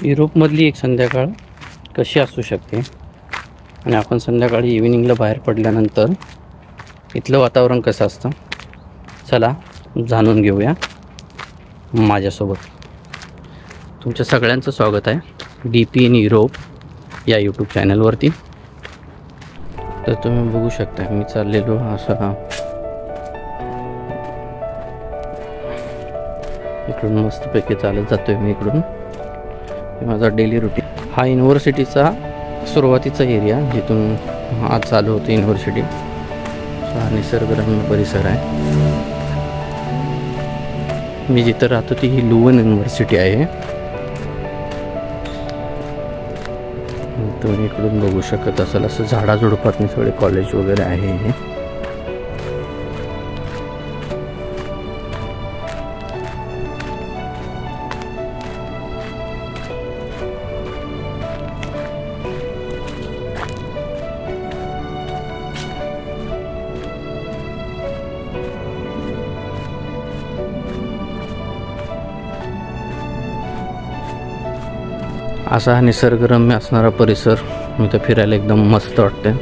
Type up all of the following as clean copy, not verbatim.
युरोपमधली एक संध्याकाळ कशी असू शकते आणि आपण संध्याकाळी इव्हिनिंगला बाहेर पडल्यानंतर इथलं वातावरण कसं असतं, चला जाणून घेऊया माझ्यासोबत. तुमच्या सगळ्यांचं स्वागत आहे DP इन युरोप या यूट्यूब चॅनलवरती. तर तुम्ही बघू शकता मी चाललेलो असं इकडून मस्तपैकी चालत जातोय मी इकडून. माझा डेली रुटीन. हा युनिव्हर्सिटीचा सुरुवातीचा एरिया जिथून आज चालू होतं युनिव्हर्सिटी. हा निसर्गरम्य परिसर आहे. मी जिथं राहतो ती ही लुवन युनिव्हर्सिटी आहे. तुम्ही इकडून बघू शकत असाल असं झाडाझुडपातून सगळे कॉलेज वगैरे आहे हे. असा हा निसर्गरम्य असणारा परिसर मी तर फिरायला एकदम मस्त वाटते.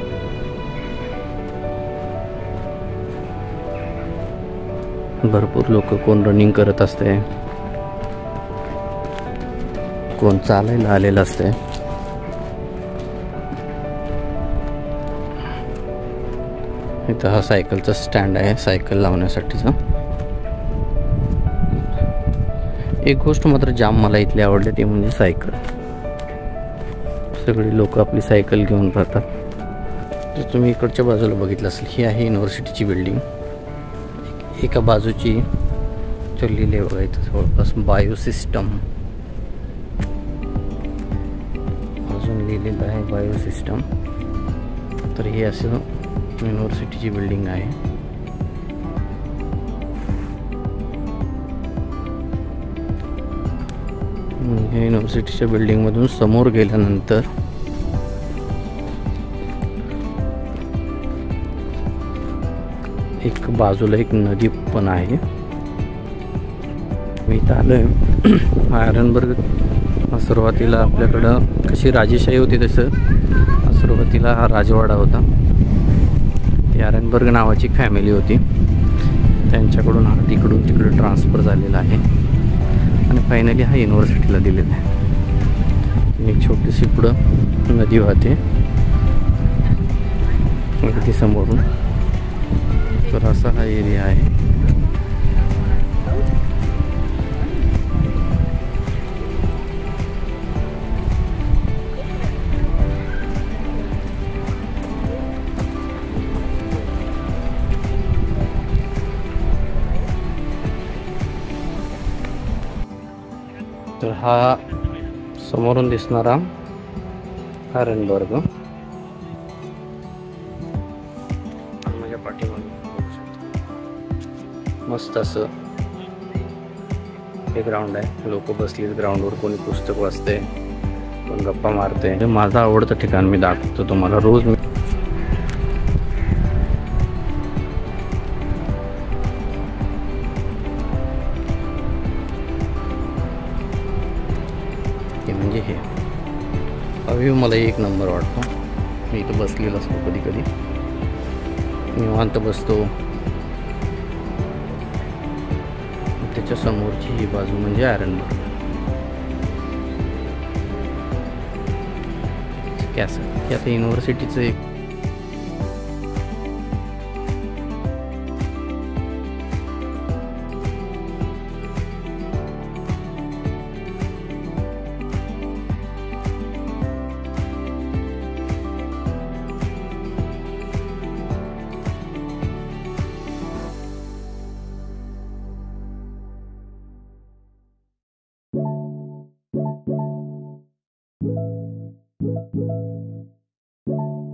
भरपूर लोक कोण रनिंग करत असते, कोण चालायला आलेलं असते. इथं हा सायकलचा स्टँड आहे सायकल लावण्यासाठीचा. एक गोष्ट मात्र जाम मला इथली आवडली ती म्हणजे सायकल. सगळी लोक आपली सायकल घेऊन राहतात. तर तुम्ही इकडच्या बाजूला बघितलं असेल ही आहे युनिव्हर्सिटीची बिल्डिंग. एका बाजूची लिहिले बघा इथं जवळपास बायोसिस्टम अजून लिहिलेलं आहे बायोसिस्टम. तर हे असं युनिव्हर्सिटीची बिल्डिंग आहे. या युनिव्हर्सिटीच्या बिल्डिंगमधून समोर गेल्यानंतर एक बाजूला एक नदी पण आहे. मी इथं आलोय. आयरनबर्ग सुरुवातीला आपल्याकडं कशी राजेशाही होती तसं सुरुवातीला हा राजवाडा होता. ती आयरनबर्ग नावाची फॅमिली होती. त्यांच्याकडून हा तिकडून तिकडे ट्रान्सफर झालेला आहे आणि फायनली हा युनिव्हर्सिटीला दिलेला आहे. एक छोटीशी पुढं नदी वाहते अगदी समोरून. तर असा हा एरिया आहे. तर हा समोरून दिसणारा आयरनबर्ग माझ्या पाठीमागे मस्त असं हे ग्राउंड आहे. लोक बसलीत ग्राउंडवर, कोणी पुस्तक वाचते, कोण गप्पा मारते. हे माझं आवडतं ठिकाण मी दाखवतो तुम्हाला रोज. म्हणजे हे व्ह्यू मला एक नंबर वाटतो. मी इथं बसलेलो असतो कधी कधी निवांत बसतो. त्याच्या समोरची ही बाजू म्हणजे आयरनबर्ग कॅसल. हे आता युनिव्हर्सिटीचं एक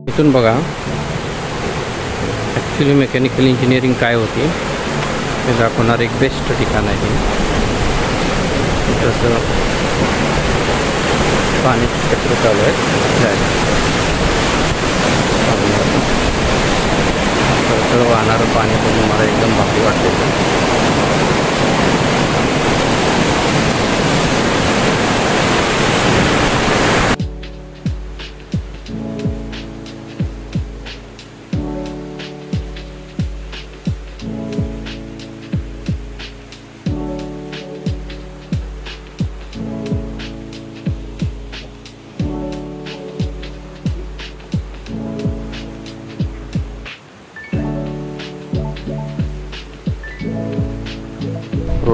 इथून बघा ॲक्च्युली मेकॅनिकल इंजिनिअरिंग काय होती हे दाखवणार एक बेस्ट ठिकाण आहे. जसं पाण्याची चक्र चालू आहे तर वाहणारं पाणी बघून मला एकदम भारी वाटते.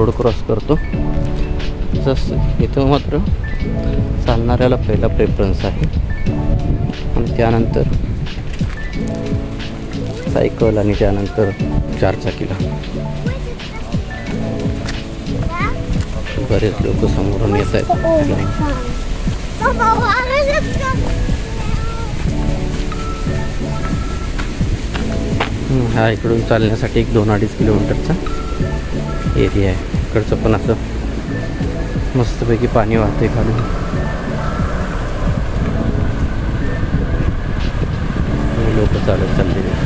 रोड क्रॉस करतो. जसं इथं मात्र चालणाऱ्याला पहिला प्रेफरन्स आहे आणि त्यानंतर सायकल आणि त्यानंतर 4 चाकीला. बरेच लोक समोरून येत आहेत. हा इकडून चालण्यासाठी 2-2.5 किलोमीटरचा एरिया आहे. इकडचं पण असं मस्तपैकी पाणी वाहते खालून. लोक चालत चाललेले.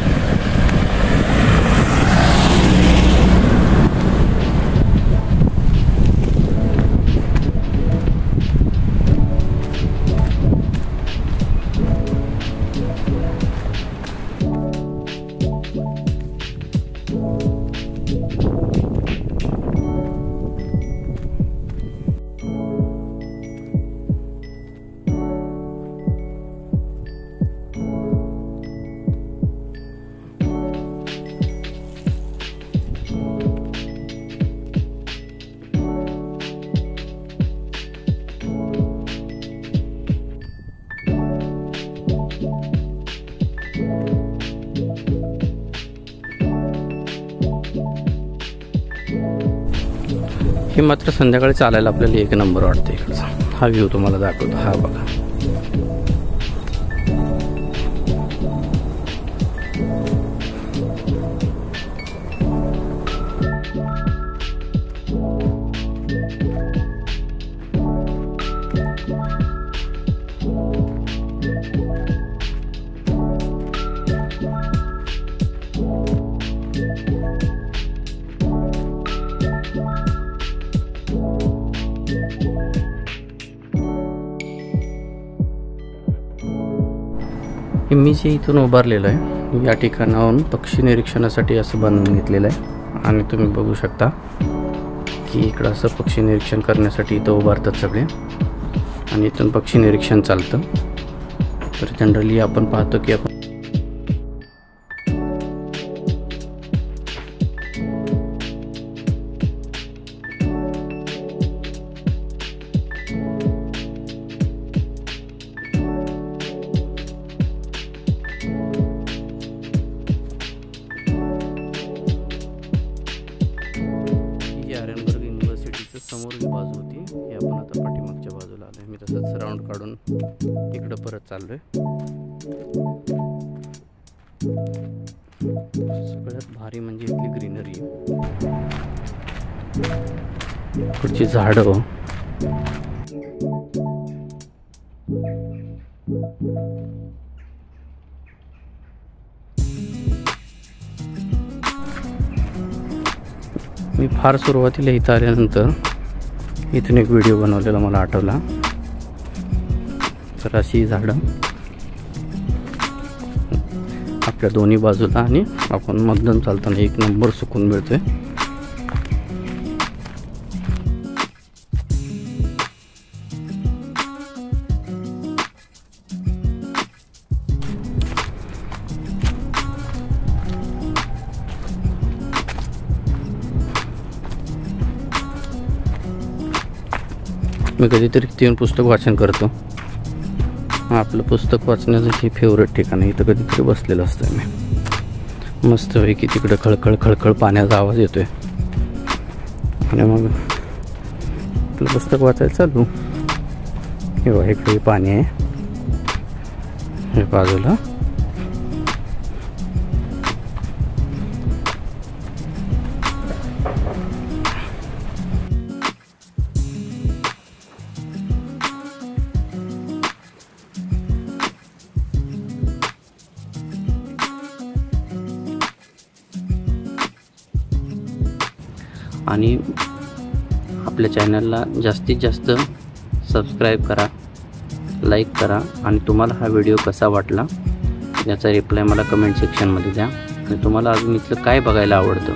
हे मात्र संध्याकाळी चालायला आपल्याला 1 नंबर वाटतं. इकडचा हा व्ह्यू तुम्हाला दाखवतो. हा बघा. मी जे इथून उभारलेलं आहे या ठिकाणाहून पक्षी निरीक्षणासाठी असं बनवून घेतलेलं आहे आणि तुम्ही बघू शकता की इकडं असं पक्षी निरीक्षण करण्यासाठी इथं उभारतात सगळे आणि इथून पक्षी निरीक्षण चालतं. तर जनरली आपण पाहतो की आपण समोरची बाजू होती. ही आपण आता पाठीमागच्या बाजूला आलोय. मी तसंच राऊंड काढून इकडं परत चाललोय. सगळ्यात भारी म्हणजे इथली ग्रीनरी, पुढची झाडं. मी फार सुरुवातीला इथं आल्यानंतर इथून एक व्हिडिओ बनवलेला मला आठवला. तर अशी झाडं आपल्या दोन्ही बाजूला आणि आपण मधून चालताना 1 नंबर सुकून मिळतोय. मी कधीतरी येऊन पुस्तक वाचन करतो. आपलं पुस्तक वाचण्याचं हे फेवरेट ठिकाण आहे. इथं कधीतरी बसलेलं असतं मी मस्तपैकी. तिकडं खळखळ खळखळ पाण्याचा आवाज येतोय आणि मग आपलं पुस्तक वाचायला चालू. हे बघा इकडे पाणी आहे हे बाजूला. आणि आपल्या चॅनलला जास्तीत जास्त सबस्क्राईब करा, लाईक करा आणि तुम्हाला हा व्हिडिओ कसा वाटला याचा रिप्लाय मला कमेंट सेक्शनमध्ये द्या. आणि तुम्हाला अजून इथलं काय बघायला आवडतं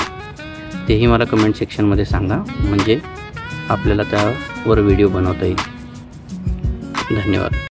तेही मला कमेंट सेक्शनमध्ये सांगा, म्हणजे आपल्याला त्यावर व्हिडिओ बनवता येईल. धन्यवाद.